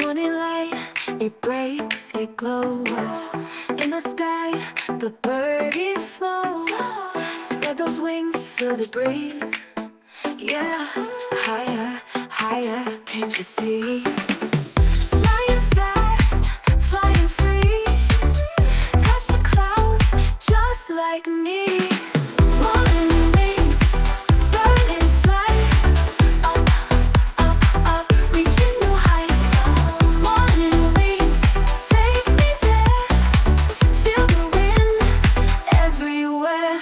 Morning light, it breaks, it glows. In the sky, the bird it flows. Spread those wings, feel the breeze. Yeah, higher, higher, can't you see? Flying fast, flying free. Touch the clouds, just like me. Morning wings, bird in flight. Up, up, up, reaching new heights. Morning wings, take me there. Feel the wind everywhere.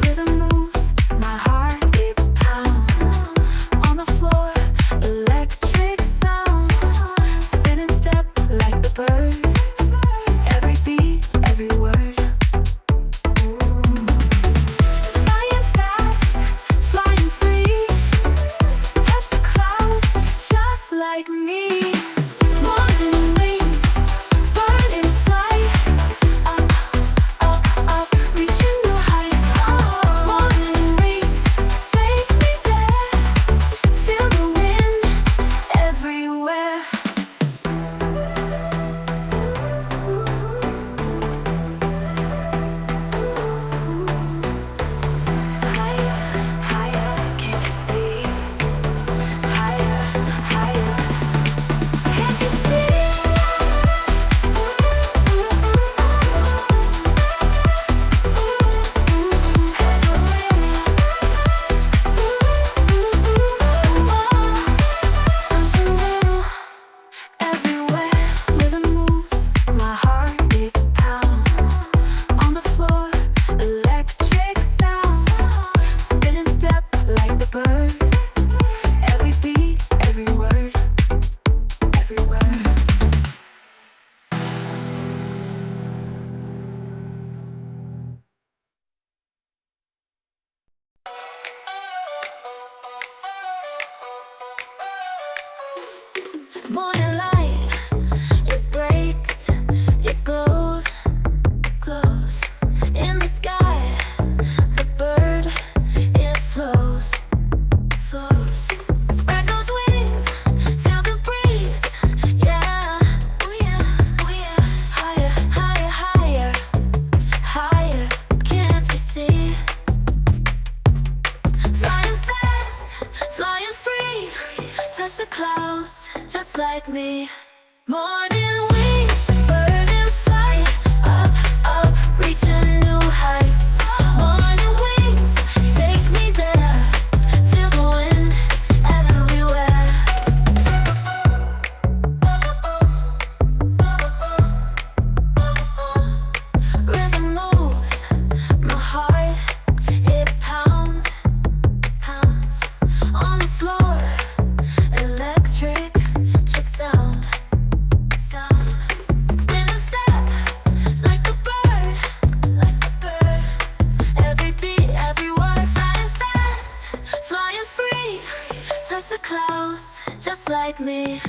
Rhythm moves, my heart it pounds. On the floor, electric sound. Spinning step like the bird. Every beat, every word. Flying fast, flying free. Touch the clouds, just like me. Morning wings, bird in flight. Up, up, up, reaching new heights. Morning wings, take me there. Feel the wind everywhere. Higher, higher, can't you see? Higher, higher, can't you see? Everywhere, rhythm moves, my heart it pounds. On the floor, electric sound. Spinning step like the bird. Every beat, every word, everywhere. Morning light, it breaks, it glows, glows. In the sky, the bird, it flows, flows. Spread those wings, feel the breeze. Yeah, oh yeah, oh yeah. Higher, higher, higher, higher, can't you see? Flying fast, flying free. Touch the clouds, just like me. Morning wings, bird in flight. Up, up, reaching new heights. Morning wings, take me there. Feel the wind everywhere. Rhythm moves, my heart it pounds, pounds. On the floor, electric sound, sound. Spinning step like the bird, like the bird. Every beat, every word. Flying fast, flying free. Touch the clouds, just like me.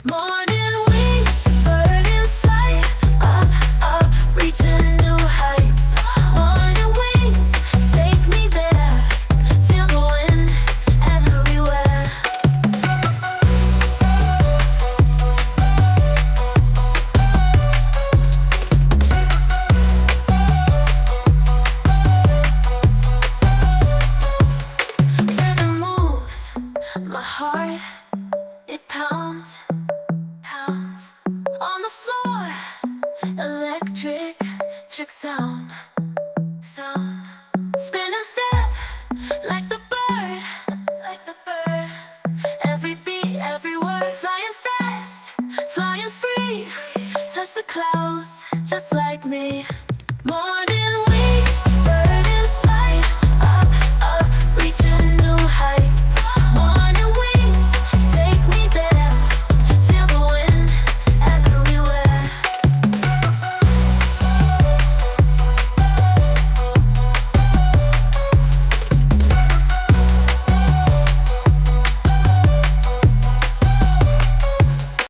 Morning wings, bird in flight. Up, up, reaching